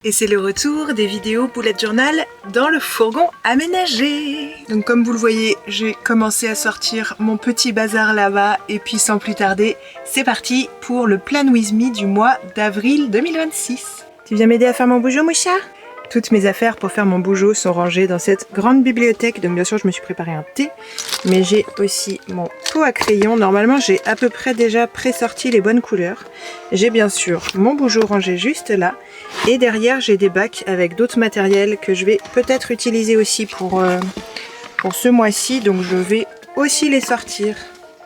Et c'est le retour des vidéos bullet journal dans le fourgon aménagé. Donc comme vous le voyez, j'ai commencé à sortir mon petit bazar là-bas et puis sans plus tarder, c'est parti pour le Plan With Me du mois d'avril 2026. Tu viens m'aider à faire mon bougeot, Moucha ? Toutes mes affaires pour faire mon bougeot sont rangées dans cette grande bibliothèque. Donc bien sûr, je me suis préparé un thé, mais j'ai aussi mon pot à crayon. Normalement, j'ai à peu près déjà pré-sorti les bonnes couleurs. J'ai bien sûr mon bougeot rangé juste là. Et derrière, j'ai des bacs avec d'autres matériels que je vais peut-être utiliser aussi pour ce mois-ci. Donc je vais aussi les sortir.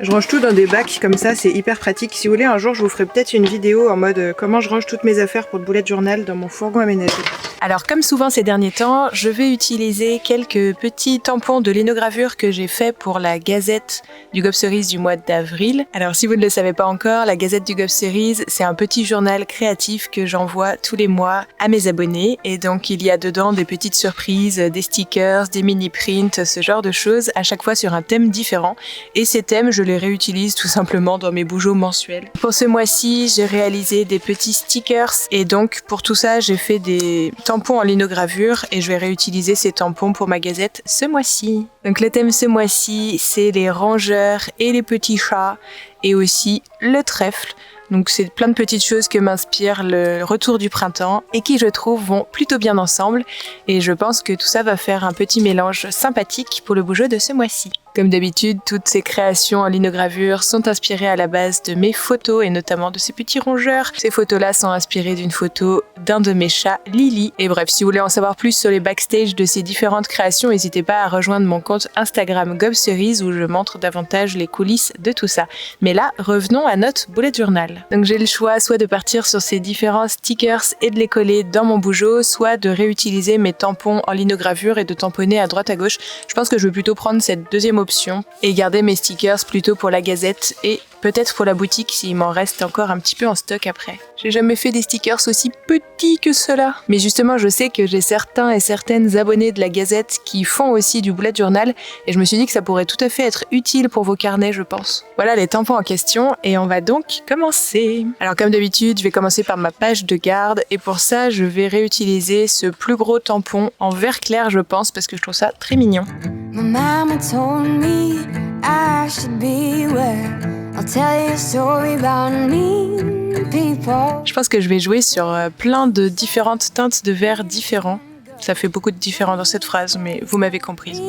Je range tout dans des bacs comme ça, c'est hyper pratique. Si vous voulez, un jour, je vous ferai peut-être une vidéo en mode comment je range toutes mes affaires pour le bullet journal dans mon fourgon aménagé. Alors comme souvent ces derniers temps, je vais utiliser quelques petits tampons de linogravure que j'ai fait pour la Gazette du Gob Cerise du mois d'avril. Alors si vous ne le savez pas encore, la Gazette du Gob Cerise, c'est un petit journal créatif que j'envoie tous les mois à mes abonnés. Et donc il y a dedans des petites surprises, des stickers, des mini-prints, ce genre de choses, à chaque fois sur un thème différent. Et ces thèmes, je les réutilise tout simplement dans mes bougeots mensuels. Pour ce mois-ci, j'ai réalisé des petits stickers et donc pour tout ça, j'ai fait des tampons en linogravure et je vais réutiliser ces tampons pour ma gazette ce mois-ci. Donc le thème ce mois-ci, c'est les rongeurs et les petits chats et aussi le trèfle. Donc c'est plein de petites choses que m'inspire le retour du printemps et qui je trouve vont plutôt bien ensemble et je pense que tout ça va faire un petit mélange sympathique pour le bougeot de ce mois-ci. Comme d'habitude, toutes ces créations en linogravure sont inspirées à la base de mes photos et notamment de ces petits rongeurs. Ces photos-là sont inspirées d'une photo d'un de mes chats, Lily. Et bref, si vous voulez en savoir plus sur les backstage de ces différentes créations, n'hésitez pas à rejoindre mon compte Instagram Gob Cerise où je montre davantage les coulisses de tout ça. Mais là, revenons à notre bullet journal. Donc j'ai le choix soit de partir sur ces différents stickers et de les coller dans mon bougeot, soit de réutiliser mes tampons en linogravure et de tamponner à droite à gauche. Je pense que je vais plutôt prendre cette deuxième option et garder mes stickers plutôt pour la gazette et peut-être pour la boutique s'il m'en reste encore un petit peu en stock après. J'ai jamais fait des stickers aussi petits que cela. Mais justement, je sais que j'ai certains et certaines abonnés de la gazette qui font aussi du bullet journal et je me suis dit que ça pourrait tout à fait être utile pour vos carnets, je pense. Voilà les tampons en question et on va donc commencer. Alors comme d'habitude, je vais commencer par ma page de garde et pour ça, je vais réutiliser ce plus gros tampon en vert clair, je pense, parce que je trouve ça très mignon. My mama told me I should beware. I'll tell you a story about mean people. Je pense que je vais jouer sur plein de différentes teintes de vert différents. Ça fait beaucoup de différents dans cette phrase, mais vous m'avez comprise.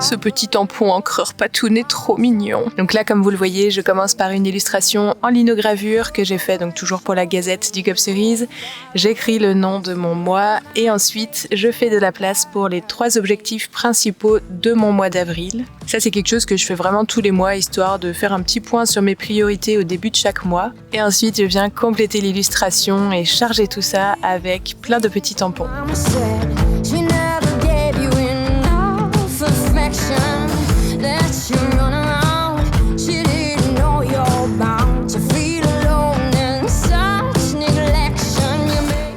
Ce petit tampon encreur patoun est trop mignon. Donc là, comme vous le voyez, je commence par une illustration en linogravure que j'ai fait donc toujours pour la Gazette du Gob Cerise. J'écris le nom de mon mois et ensuite je fais de la place pour les 3 objectifs principaux de mon mois d'avril. Ça, c'est quelque chose que je fais vraiment tous les mois, histoire de faire un petit point sur mes priorités au début de chaque mois. Et ensuite, je viens compléter l'illustration et charger tout ça avec plein de petits tampons.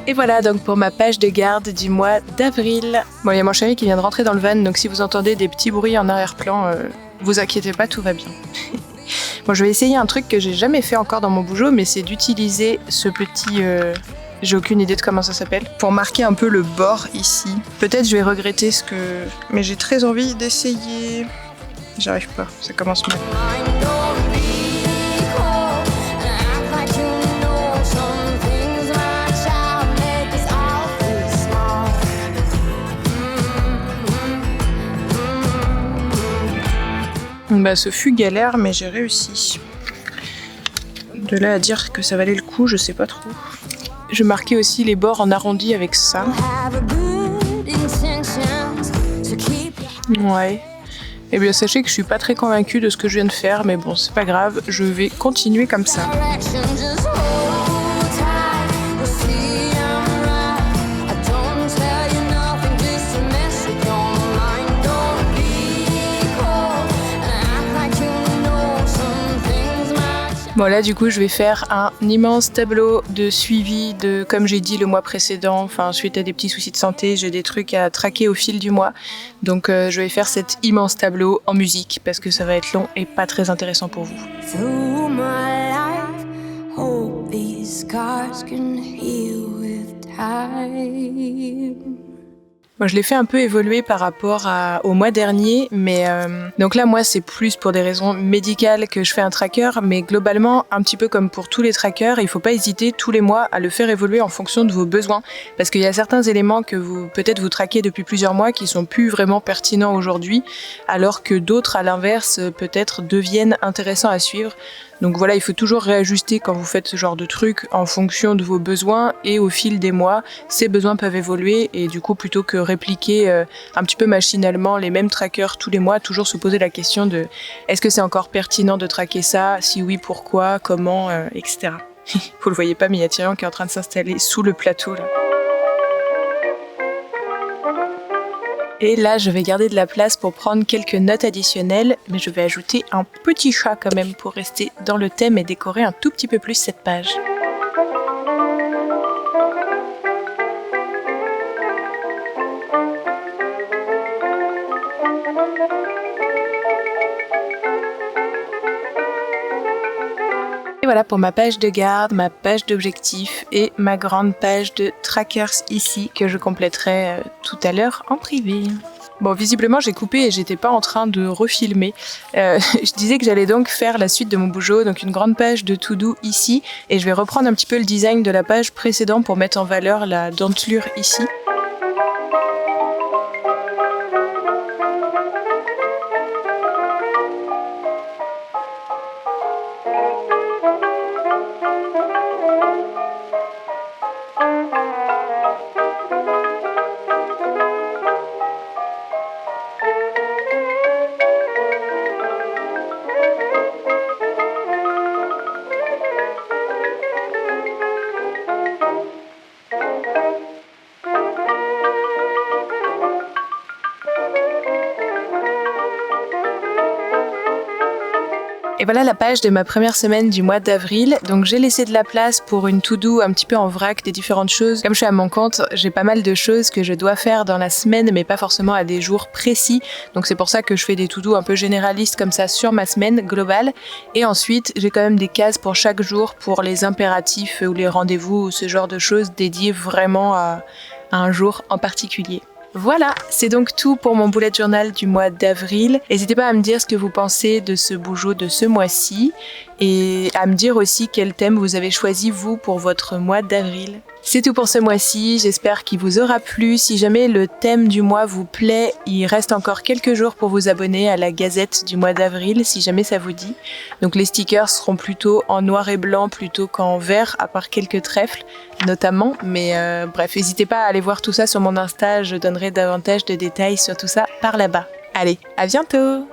Et voilà donc pour ma page de garde du mois d'avril. Bon, il y a mon chéri qui vient de rentrer dans le van, donc si vous entendez des petits bruits en arrière-plan, vous inquiétez pas, tout va bien. Bon, je vais essayer un truc que j'ai jamais fait encore dans mon bougeot, mais c'est d'utiliser ce petit... j'ai aucune idée de comment ça s'appelle. Pour marquer un peu le bord ici. Peut-être je vais regretter ce que... Mais j'ai très envie d'essayer. J'arrive pas, ça commence mal. Bah, ce fut galère, mais j'ai réussi. De là à dire que ça valait le coup, je sais pas trop. Je marquais aussi les bords en arrondi avec ça. Ouais. Eh bien, sachez que je suis pas très convaincue de ce que je viens de faire, mais bon, c'est pas grave, je vais continuer comme ça. Bon là du coup je vais faire un immense tableau de suivi de, comme j'ai dit le mois précédent, enfin suite à des petits soucis de santé, j'ai des trucs à traquer au fil du mois. Donc je vais faire cet immense tableau en musique parce que ça va être long et pas très intéressant pour vous. these scars can heal with time. Moi, je l'ai fait un peu évoluer par rapport au mois dernier, mais donc là, moi, c'est plus pour des raisons médicales que je fais un tracker, mais globalement, un petit peu comme pour tous les trackers, il faut pas hésiter tous les mois à le faire évoluer en fonction de vos besoins, parce qu'il y a certains éléments que peut-être vous traquez depuis plusieurs mois qui sont plus vraiment pertinents aujourd'hui, alors que d'autres, à l'inverse, peut-être deviennent intéressants à suivre. Donc voilà, il faut toujours réajuster quand vous faites ce genre de truc en fonction de vos besoins et au fil des mois, ces besoins peuvent évoluer et du coup, plutôt que répliquer un petit peu machinalement les mêmes trackers tous les mois, toujours se poser la question de est-ce que c'est encore pertinent de traquer ça? Si oui, pourquoi? Comment? Etc. Vous le voyez pas, mais il y a Tyrion qui est en train de s'installer sous le plateau là. Et là, je vais garder de la place pour prendre quelques notes additionnelles, mais je vais ajouter un petit chat quand même pour rester dans le thème et décorer un tout petit peu plus cette page. Et voilà pour ma page de garde, ma page d'objectifs et ma grande page de trackers ici que je compléterai tout à l'heure en privé. Bon, visiblement j'ai coupé et j'étais pas en train de refilmer. Je disais que j'allais donc faire la suite de mon Bujo, donc une grande page de to-do ici, et je vais reprendre un petit peu le design de la page précédente pour mettre en valeur la dentelure ici. Et voilà la page de ma première semaine du mois d'avril. Donc j'ai laissé de la place pour une to-do un petit peu en vrac des différentes choses. Comme je suis à mon compte, j'ai pas mal de choses que je dois faire dans la semaine, mais pas forcément à des jours précis. Donc c'est pour ça que je fais des to-do un peu généralistes comme ça sur ma semaine globale. Et ensuite, j'ai quand même des cases pour chaque jour pour les impératifs ou les rendez-vous ou ce genre de choses dédiées vraiment à un jour en particulier. Voilà, c'est donc tout pour mon bullet journal du mois d'avril. N'hésitez pas à me dire ce que vous pensez de ce Bujo de ce mois-ci et à me dire aussi quel thème vous avez choisi vous pour votre mois d'avril. C'est tout pour ce mois-ci, j'espère qu'il vous aura plu. Si jamais le thème du mois vous plaît, il reste encore quelques jours pour vous abonner à la gazette du mois d'avril, si jamais ça vous dit. Donc les stickers seront plutôt en noir et blanc plutôt qu'en vert, à part quelques trèfles notamment. Mais bref, n'hésitez pas à aller voir tout ça sur mon Insta, je donnerai davantage de détails sur tout ça par là-bas. Allez, à bientôt!